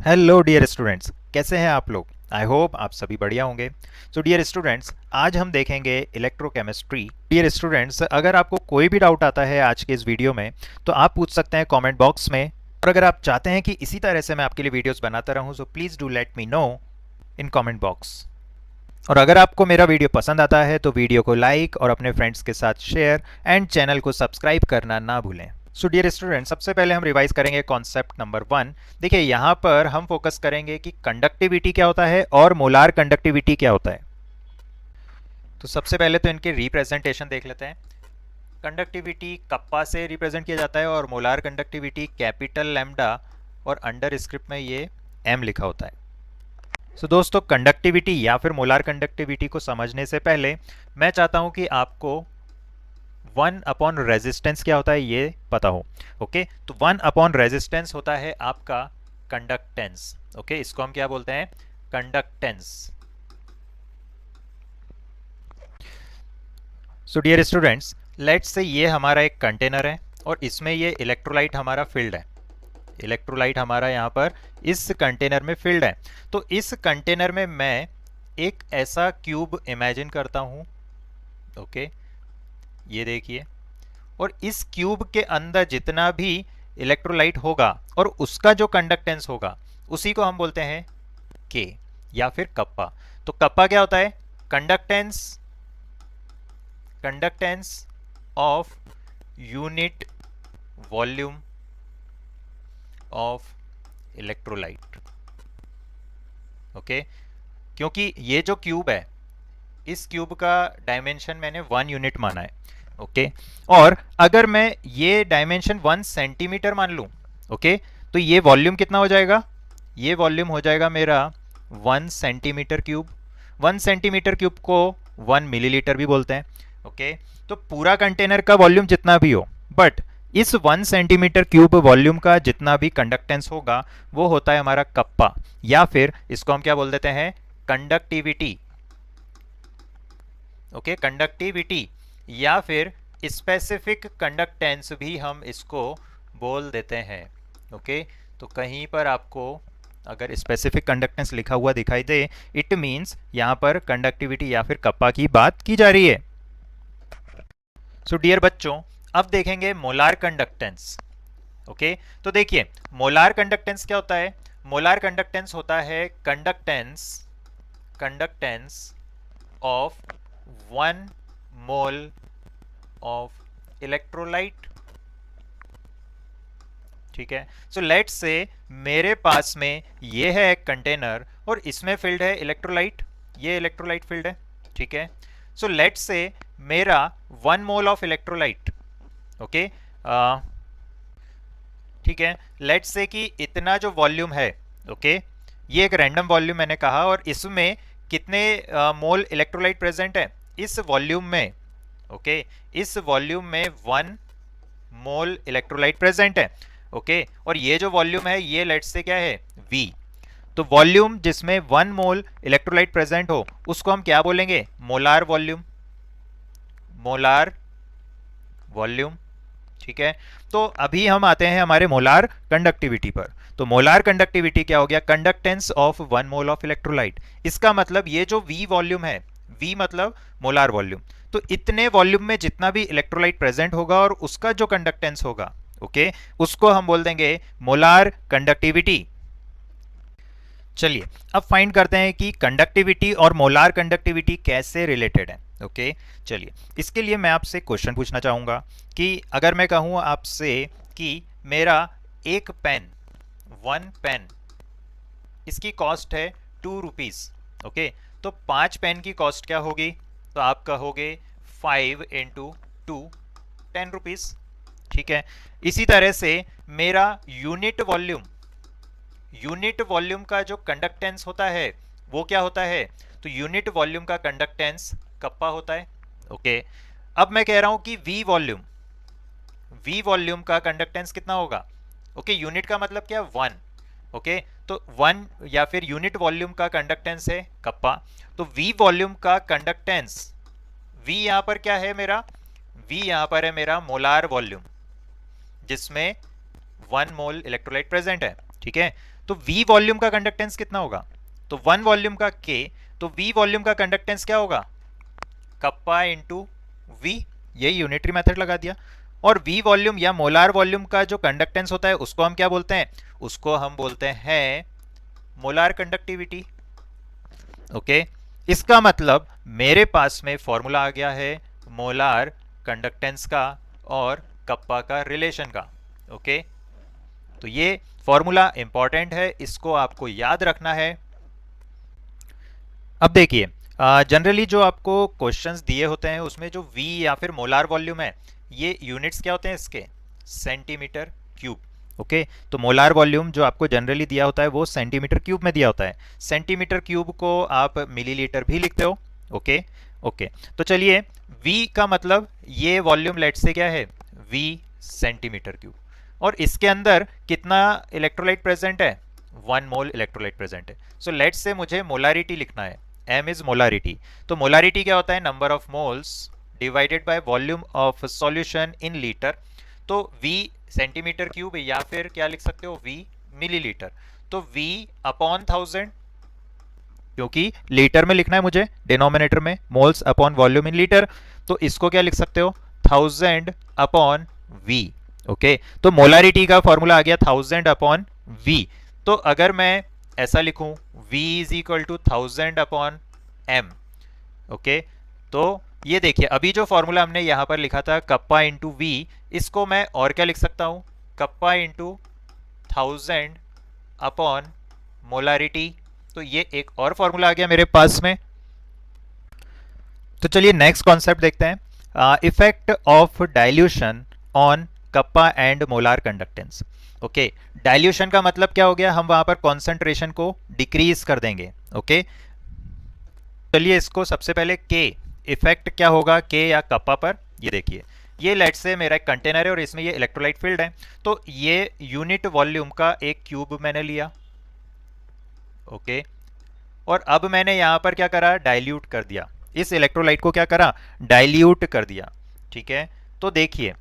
Hello dear students, कैसे हैं आप लोग। आई होप आप सभी बढ़िया होंगे। सो डियर स्टूडेंट्स, आज हम देखेंगे इलेक्ट्रोकेमिस्ट्री। डियर स्टूडेंट्स, अगर आपको कोई भी डाउट आता है आज के इस वीडियो में तो आप पूछ सकते हैं कमेंट बॉक्स में। और अगर आप चाहते हैं कि इसी तरह से मैं आपके लिए वीडियोस बनाता रहूं so please do let me know in comment box. और अगर आपको मेरा वीडियो पसंद आता है तो वीडियो को लाइक और अपने फ्रेंड्स के साथ शेयर एंड चैनल को सब्सक्राइब करना ना भूलें। सो डियर स्टूडेंट, सबसे पहले हम रिवाइज करेंगे कॉन्सेप्ट नंबर 1। देखिए, यहाँ पर हम फोकस करेंगे कि कंडक्टिविटी क्या होता है और मोलार कंडक्टिविटी क्या होता है। तो सबसे पहले तो इनके रिप्रेजेंटेशन देख लेते हैं। कंडक्टिविटी कप्पा से रिप्रेजेंट किया जाता है और मोलार कंडक्टिविटी कैपिटल लैम्डा और अंडर स्क्रिप्ट में ये एम लिखा होता है। सो दोस्तों, कंडक्टिविटी या फिर मोलार कंडक्टिविटी को समझने से पहले मैं चाहता हूं कि आपको वन अपॉन रेजिस्टेंस क्या होता है ये पता हो। ओके, तो वन अपॉन रेजिस्टेंस होता है आपका कंडक्टेंस। ओके, इसको हम क्या बोलते हैं? Conductance. So dear students, let's say ये हमारा एक कंटेनर है और इसमें ये इलेक्ट्रोलाइट हमारा फिल्ड है। इलेक्ट्रोलाइट हमारा यहाँ पर इस कंटेनर में फिल्ड है। तो इस कंटेनर में मैं एक ऐसा क्यूब इमेजिन करता हूँ। ओके, ये देखिए, और इस क्यूब के अंदर जितना भी इलेक्ट्रोलाइट होगा और उसका जो कंडक्टेंस होगा उसी को हम बोलते हैं के या फिर कप्पा। तो कप्पा क्या होता है? Conductance, conductance of unit volume of electrolyte. Okay, क्योंकि ये जो क्यूब है इस क्यूब का डायमेंशन मैंने 1 यूनिट माना है। ओके, और अगर मैं ये डायमेंशन 1 सेंटीमीटर मान लूं, ओके, तो ये वॉल्यूम कितना हो जाएगा? ये वॉल्यूम हो जाएगा मेरा 1 सेंटीमीटर क्यूब। 1 सेंटीमीटर क्यूब को 1 मिलीलीटर भी बोलते हैं। ओके, तो पूरा कंटेनर का वॉल्यूम जितना भी हो, बट इस 1 सेंटीमीटर क्यूब वॉल्यूम का जितना भी कंडक्टेंस होगा वो होता है हमारा कप्पा, या फिर इसको हम क्या बोल देते हैं? कंडक्टिविटी। ओके, कंडक्टिविटी या फिर स्पेसिफिक कंडक्टेंस भी हम इसको बोल देते हैं। ओके, तो कहीं पर आपको अगर स्पेसिफिक कंडक्टेंस लिखा हुआ दिखाई दे, इट मींस यहां पर कंडक्टिविटी या फिर कप्पा की बात की जा रही है। सो डियर बच्चों, अब देखेंगे मोलार कंडक्टेंस। ओके, तो देखिए मोलार कंडक्टेंस क्या होता है? मोलार कंडक्टेंस होता है conductance, conductance of 1 mole of electrolyte. ठीक है, सो लेट्स से मेरे पास में ये है एक कंटेनर और इसमें फिल्ड है इलेक्ट्रोलाइट, ये इलेक्ट्रोलाइट फील्ड है। ठीक है, सो लेट्स से मेरा 1 मोल ऑफ इलेक्ट्रोलाइट। ओके, ठीक है, लेट्स से कि इतना जो वॉल्यूम है, ओके, ये एक रैंडम वॉल्यूम मैंने कहा, और इसमें कितने मोल इलेक्ट्रोलाइट प्रेजेंट है इस वॉल्यूम में? ओके, इस वॉल्यूम में 1 मोल इलेक्ट्रोलाइट प्रेजेंट है। ओके, और ये जो वॉल्यूम है ये लेट्स से क्या है? V। तो वॉल्यूम जिसमें 1 मोल इलेक्ट्रोलाइट प्रेजेंट हो उसको हम क्या बोलेंगे? Molar volume, molar volume. ठीक है, तो अभी हम आते हैं हमारे मोलार कंडक्टिविटी पर। तो मोलार कंडक्टिविटी क्या हो गया? Conductance of 1 mole of electrolyte. इसका मतलब ये जो V वॉल्यूम है, V मतलब मोलार वॉल्यूम, तो इतने वॉल्यूम में जितना भी इलेक्ट्रोलाइट प्रेजेंट होगा और उसका जो कंडक्टेंस होगा, ओके, उसको हम बोल देंगे मोलार कंडक्टिविटी। चलिए अब फाइंड करते हैं कि कंडक्टिविटी और मोलार कंडक्टिविटी कैसे रिलेटेड है। ओके, चलिए इसके लिए मैं आपसे क्वेश्चन पूछना चाहूँगा कि अगर मैं कहूँ आपसे कि मेरा एक पेन, 1 पेन, इसकी कॉस्ट है 2 रुपीज़। ओके, तो 5 पेन की कॉस्ट क्या होगी? तो आप कहोगे 5 इंटू 2, 10 रुपीज़। ठीक है, इसी तरह से मेरा यूनिट वॉल्यूम, यूनिट वॉल्यूम का जो कंडक्टेंस होता है वो क्या होता है? तो यूनिट वॉल्यूम का कंडक्टेंस कप्पा होता है। ओके, अब मैं कह रहा हूं कि V वॉल्यूम, V वॉल्यूम का कंडक्टेंस कितना होगा? ओके, यूनिट का मतलब क्या? 1। ओके, तो 1 या फिर यूनिट वॉल्यूम का कंडक्टेंस है कप्पा, तो V वॉल्यूम का कंडक्टेंस, V यहां पर क्या है मेरा? V यहां पर है मेरा मोलार वॉल्यूम जिसमें 1 मोल इलेक्ट्रोलाइट प्रेजेंट है। ठीक है, तो V वॉल्यूम का कंडक्टेंस कितना होगा? तो 1 वॉल्यूम का K, तो V वॉल्यूम का कंडक्टेंस क्या होगा? कप्पा इंटू V, यही यूनिटरी मेथड लगा दिया। और V वॉल्यूम या मोलार वॉल्यूम का जो कंडक्टेंस होता है उसको हम क्या बोलते हैं? उसको हम बोलते हैं मोलार कंडक्टिविटी। ओके, इसका मतलब मेरे पास में फॉर्मूला आ गया है मोलार कंडक्टेंस का और कप्पा का रिलेशन का। ओके, तो ये फॉर्मूला इंपॉर्टेंट है, इसको आपको याद रखना है। अब देखिए, जनरली जो आपको क्वेश्चंस दिए होते हैं उसमें जो V या फिर मोलार वॉल्यूम है, ये यूनिट्स क्या होते हैं इसके? Centimetre cube. ओके, तो मोलार वॉल्यूम जो आपको जनरली दिया होता है वो सेंटीमीटर क्यूब में दिया होता है। सेंटीमीटर क्यूब को आप मिलीलीटर भी लिखते हो। ओके ओके, तो चलिए, V का मतलब ये वॉल्यूम लेट से क्या है? V centimetre cube. और इसके अंदर कितना इलेक्ट्रोलाइट प्रेजेंट है? 1 मोल इलेक्ट्रोलाइट प्रेजेंट है। सो लेट से मुझे मोलारिटी लिखना है, m इज मोलारिटी। तो मोलारिटी क्या होता है? Number of moles divided by volume of solution in litre. तो V सेंटीमीटर क्यूब या फिर क्या लिख सकते हो? V millilitre. तो V अपॉन 1000, क्योंकि लीटर में लिखना है मुझे डिनोमिनेटर में, moles upon volume in litre, तो इसको क्या लिख सकते हो? 1000 अपॉन V। ओके, तो मोलारिटी का फॉर्मूला आ गया 1000 अपॉन V। तो अगर मैं ऐसा लिखूं V is equal to 1000 upon M। Okay, तो ये देखिए, अभी जो फॉर्मूला हमने यहां पर लिखा था कप्पा इंटू V, इसको मैं और क्या लिख सकता हूं? Kappa into 1000 upon molarity. तो ये एक और फॉर्मूला आ गया मेरे पास में। तो चलिए नेक्स्ट कॉन्सेप्ट देखते हैं, effect of dilution on kappa and molar conductance. Okay, dilution का मतलब क्या हो गया? हम वहां पर कॉन्सेंट्रेशन को डिक्रीज कर देंगे। ओके, चलिए इसको सबसे पहले K, इफेक्ट क्या होगा K या कप्पा पर? ये देखिए, ये लेट से मेरा एक कंटेनर है और इसमें ये इलेक्ट्रोलाइट फील्ड है। तो ये यूनिट वॉल्यूम का एक क्यूब मैंने लिया। ओके, और अब मैंने यहां पर क्या करा? डाइल्यूट कर दिया इस इलेक्ट्रोलाइट को। क्या करा? डाइल्यूट कर दिया। ठीक है, तो देखिए,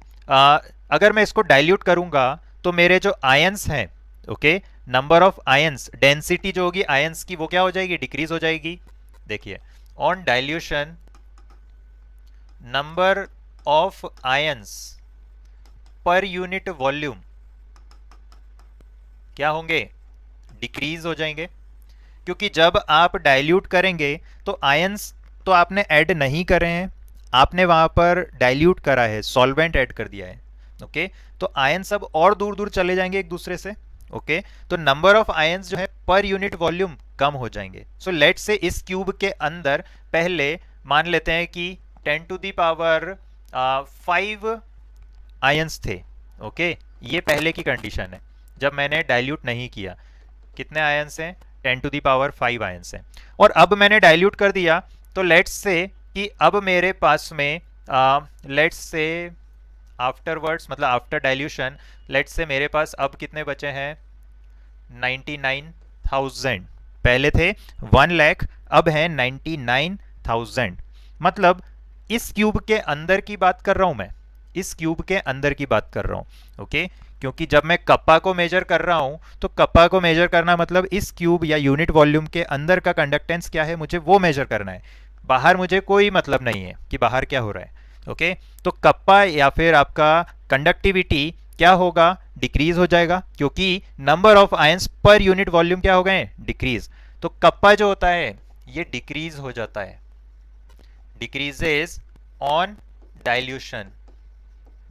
अगर मैं इसको डाइल्यूट करूंगा तो मेरे जो आयंस हैं, okay, number of ions, density जो होगी आयंस की वो क्या हो जाएगी? डिक्रीज हो जाएगी। देखिए, on dilution number of ions per unit volume क्या होंगे? डिक्रीज हो जाएंगे। क्योंकि जब आप डाइल्यूट करेंगे तो आयंस तो आपने ऐड नहीं करे हैं, आपने वहां पर डाइल्यूट करा है, सॉल्वेंट ऐड कर दिया है। ओके, तो आयंस अब और दूर दूर चले जाएंगे एक दूसरे से। ओके, तो नंबर ऑफ आयंस जो है पर यूनिट वॉल्यूम कम हो जाएंगे। सो लेट से इस क्यूब के अंदर पहले मान लेते हैं कि 10 टू दी पावर 5 आयंस थे। ओके, ये पहले की कंडीशन है जब मैंने डाइल्यूट नहीं किया। कितने आयंस हैं? 10 टू दी पावर 5 आयंस हैं। और अब मैंने डाइल्यूट कर दिया, तो लेट्स से कि अब मेरे पास में लेट्स से आफ्टरवर्ड्स, मतलब आफ्टर डाइल्यूशन, लेट्स से मेरे पास अब कितने बचे हैं? 99,000। पहले थे 1 लाख, अब है 99,000। मतलब इस क्यूब के अंदर की बात कर रहा हूं मैं, इस क्यूब के अंदर की बात कर रहा हूं। ओके, क्योंकि जब मैं कप्पा को मेजर कर रहा हूं तो कप्पा को मेजर करना मतलब इस क्यूब या यूनिट वॉल्यूम के अंदर का कंडक्टेंस क्या है मुझे वो मेजर करना है। बाहर मुझे कोई मतलब नहीं है कि बाहर क्या हो रहा है। ओके, तो कप्पा या फिर आपका कंडक्टिविटी क्या होगा? डिक्रीज हो जाएगा, क्योंकि number of ions per unit volume क्या हो गए? डिक्रीज। तो कप्पा जो होता है ये डिक्रीज हो जाता है, डिक्रीजेस ऑन डाइल्यूशन।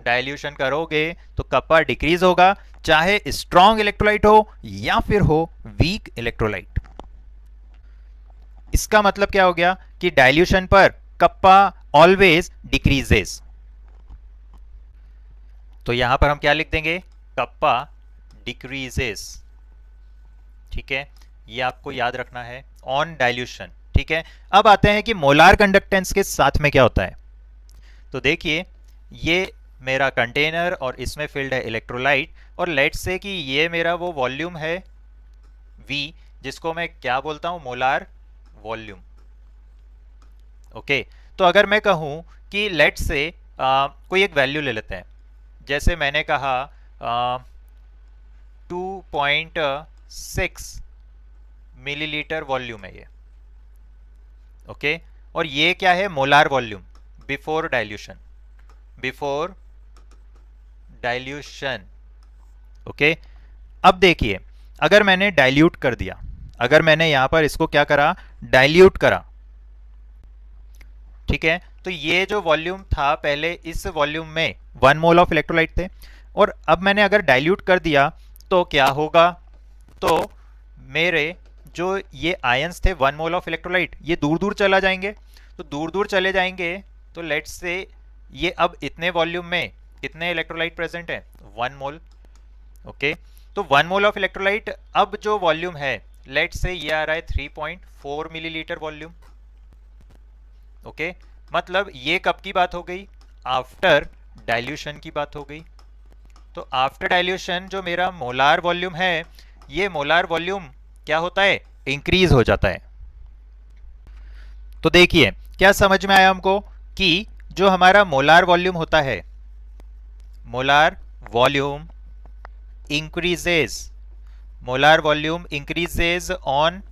डाइल्यूशन करोगे तो कप्पा डिक्रीज होगा, चाहे स्ट्रॉन्ग इलेक्ट्रोलाइट हो या फिर हो वीक इलेक्ट्रोलाइट। इसका मतलब क्या हो गया कि डाइल्यूशन पर कप्पा ऑलवेज डिक्रीजेस। तो यहां पर हम क्या लिख देंगे? Kappa decreases. ठीक है, ये आपको याद रखना है ऑन डाइल्यूशन। ठीक है, अब आते हैं कि मोलार कंडक्टेंस के साथ में क्या होता है। तो देखिए, ये मेरा कंटेनर और इसमें फिल्ड है इलेक्ट्रोलाइट, और लेट्स से कि ये मेरा वो वॉल्यूम है V, जिसको मैं क्या बोलता हूं? Molar volume. ओके, तो अगर मैं कहूं कि लेट्स से कोई एक वैल्यू ले लेते हैं, जैसे मैंने कहा 2.7 6 मिलीलीटर वॉल्यूम है ये, ओके। और ये क्या है, molar volume before dilution, before dilution, okay. अब देखिए, अगर मैंने डाइल्यूट कर दिया, अगर मैंने यहां पर इसको क्या करा, डाइल्यूट करा, ठीक है, तो ये जो वॉल्यूम था पहले, इस वॉल्यूम में 1 मोल ऑफ इलेक्ट्रोलाइट थे, और अब मैंने अगर डाइल्यूट कर दिया तो क्या होगा, तो मेरे जो ये आयंस थे 1 मोल ऑफ इलेक्ट्रोलाइट, ये दूर दूर चला जाएंगे। तो दूर दूर चले जाएंगे तो लेट्स से ये अब इतने वॉल्यूम में कितने इलेक्ट्रोलाइट प्रेजेंट है, 1 मोल, ओके। तो 1 मोल ऑफ इलेक्ट्रोलाइट, अब जो वॉल्यूम है लेट्स से ये आ रहा है 3.4 मिलीलीटर वॉल्यूम, ओके। मतलब ये कब की बात हो गई, आफ्टर डाइल्यूशन की बात हो गई। तो आफ्टर डाइल्यूशन जो मेरा मोलार वॉल्यूम है, ये मोलार वॉल्यूम क्या होता है, इंक्रीज हो जाता है। तो देखिए क्या समझ में आया हमको कि जो हमारा मोलार वॉल्यूम होता है, molar volume increases, molar volume increases on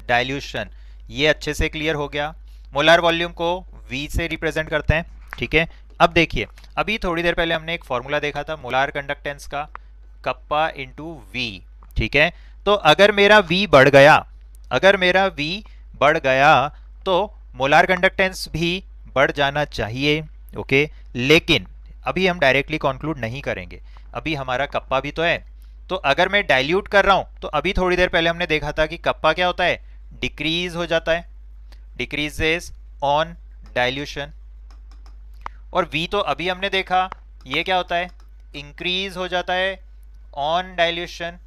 dilution. ये अच्छे से क्लियर हो गया। मोलार वॉल्यूम को V से रिप्रेजेंट करते हैं, ठीक है। अब देखिए, अभी थोड़ी देर पहले हमने एक फॉर्मूला देखा था मोलार कंडक्टेंस का, कप्पा इंटू V, ठीक है। तो अगर मेरा V बढ़ गया, अगर मेरा V बढ़ गया तो मोलार कंडक्टेंस भी बढ़ जाना चाहिए, ओके। लेकिन अभी हम डायरेक्टली कंक्लूड नहीं करेंगे, अभी हमारा कप्पा भी तो है। तो अगर मैं डाइल्यूट कर रहा हूं, तो अभी थोड़ी देर पहले हमने देखा था कि कप्पा क्या होता है, डिक्रीज हो जाता है, डिक्रीजेस ऑन डाइल्यूशन। और V तो अभी हमने देखा ये क्या होता है, इंक्रीज हो जाता है ऑन डाइल्यूशन,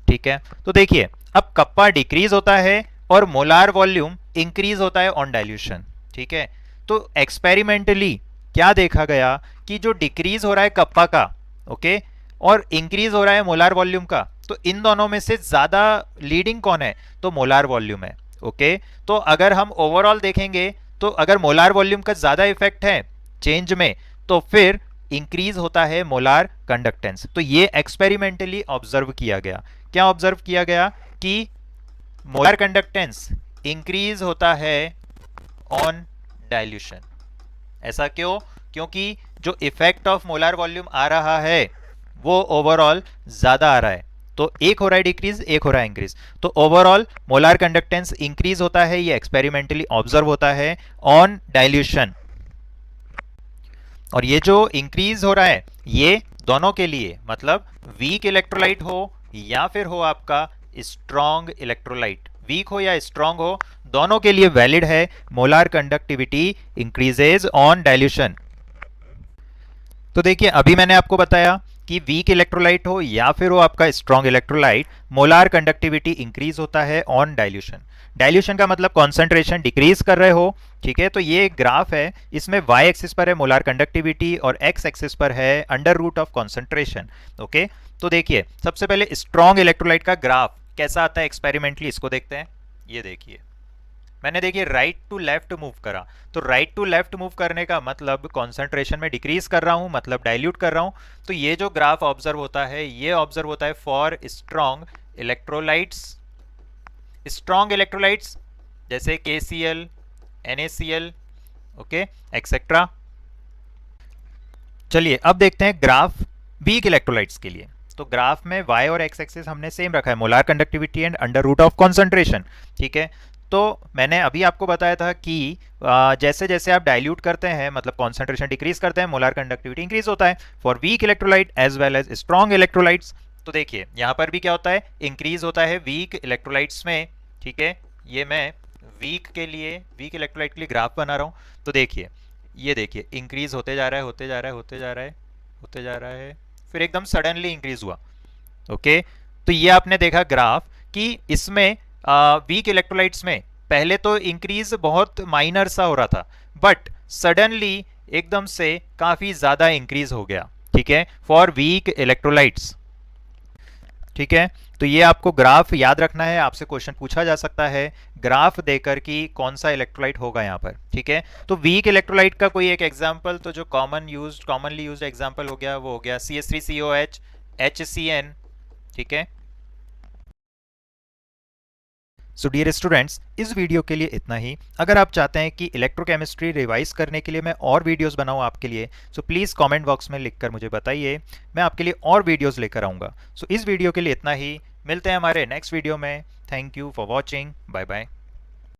ठीक है। तो देखिए अब कप्पा डिक्रीज होता है और मोलार वॉल्यूम इंक्रीज होता है ऑन डाइल्यूशन, ठीक है। तो एक्सपेरिमेंटली क्या देखा गया कि जो डिक्रीज हो रहा है कप्पा का, ओके, और इंक्रीज हो रहा है मोलार वॉल्यूम का, तो इन दोनों में से ज्यादा लीडिंग कौन है, तो मोलार वॉल्यूम है, ओके। तो अगर हम ओवरऑल देखेंगे तो अगर मोलार वॉल्यूम का ज्यादा इफेक्ट है चेंज में, तो फिर इंक्रीज होता है मोलार कंडक्टेंस। तो ये एक्सपेरिमेंटली ऑब्जर्व किया गया। क्या ऑब्जर्व किया गया कि मोलार कंडक्टेंस इंक्रीज होता है ऑन डाइल्यूशन। ऐसा क्यों, क्योंकि जो इफेक्ट ऑफ मोलार वॉल्यूम आ रहा है वो ओवरऑल ज्यादा आ रहा है। तो एक हो रहा है डिक्रीज, एक हो रहा है इंक्रीज। तो ओवरऑल मोलार कंडक्टेंस इंक्रीज होता है, ये एक्सपेरिमेंटली ऑब्जर्व होता है ऑन डाइल्यूशन। और ये जो इंक्रीज हो रहा है ये दोनों के लिए, मतलब वीक इलेक्ट्रोलाइट हो या फिर हो आपका स्ट्रॉन्ग इलेक्ट्रोलाइट, वीक हो या स्ट्रॉन्ग हो, दोनों के लिए वैलिड है, molar conductivity increases on dilution. तो देखिए अभी मैंने आपको बताया कि वीक इलेक्ट्रोलाइट हो या फिर हो आपका strong electrolyte, molar conductivity increase होता है ऑन डाइल्यूशन। डाइल्यूशन का मतलब कॉन्सेंट्रेशन डिक्रीज कर रहे हो, ठीक है। तो ये एक ग्राफ है, इसमें वाई एक्सिस पर है मोलार कंडक्टिविटी और एक्स एक्सिस पर है under root of concentration, okay. तो देखिए सबसे पहले स्ट्रॉन्ग इलेक्ट्रोलाइट का ग्राफ कैसा आता है एक्सपेरिमेंटली, इसको देखते हैं। ये देखिए मैंने देखिए राइट टू लेफ्ट मूव करा, तो राइट टू लेफ्ट मूव करने का मतलब कॉन्सेंट्रेशन में डिक्रीज कर रहा हूं, मतलब डाइल्यूट कर रहा हूं। तो ये जो ग्राफ ऑब्जर्व होता है ये ऑब्जर्व होता है for strong electrolytes. Strong electrolytes जैसे KCl, NaCl, ओके, एक्सेट्रा। चलिए अब देखते हैं ग्राफ वीक इलेक्ट्रोलाइट्स के लिए। तो ग्राफ में y और x एक्सिस हमने सेम रखा है, molar conductivity and under root of concentration, ठीक है। तो मैंने अभी आपको बताया था कि जैसे जैसे आप डाइल्यूट करते हैं, मतलब कॉन्सेंट्रेशन डिक्रीज करते हैं, मोलार कंडक्टिविटी इंक्रीज होता है for weak electrolyte as well as strong electrolytes. तो देखिए यहाँ पर भी क्या होता है, इंक्रीज होता है वीक इलेक्ट्रोलाइट्स में, ठीक है। ये मैं वीक के लिए, वीक इलेक्ट्रोलाइट के लिए ग्राफ बना रहा हूँ। तो देखिए ये देखिए इंक्रीज होते जा रहा है, होते जा रहा है, होते जा रहा है, होते जा रहा है, फिर एकदम सडनली इंक्रीज हुआ, ओके। तो ये आपने देखा ग्राफ कि इसमें वीक इलेक्ट्रोलाइट्स में पहले तो इंक्रीज बहुत माइनर सा हो रहा था, बट सडनली एकदम से काफी ज्यादा इंक्रीज हो गया, ठीक है, फॉर वीक इलेक्ट्रोलाइट्स, ठीक है। तो ये आपको ग्राफ याद रखना है, आपसे क्वेश्चन पूछा जा सकता है ग्राफ देकर कि कौन सा इलेक्ट्रोलाइट होगा यहाँ पर, ठीक है। तो वीक इलेक्ट्रोलाइट का कोई एक एग्जांपल, तो जो कॉमनली यूज्ड एग्जांपल हो गया वो हो गया CH3COH, HCN, ठीक है। सो डियर स्टूडेंट्स, इस वीडियो के लिए इतना ही। अगर आप चाहते हैं कि इलेक्ट्रोकेमिस्ट्री रिवाइज करने के लिए मैं और वीडियोस बनाऊं आपके लिए, सो प्लीज़ कमेंट बॉक्स में लिखकर मुझे बताइए, मैं आपके लिए और वीडियोस लेकर आऊँगा। सो इस वीडियो के लिए इतना ही, मिलते हैं हमारे नेक्स्ट वीडियो में। Thank you for watching, bye bye.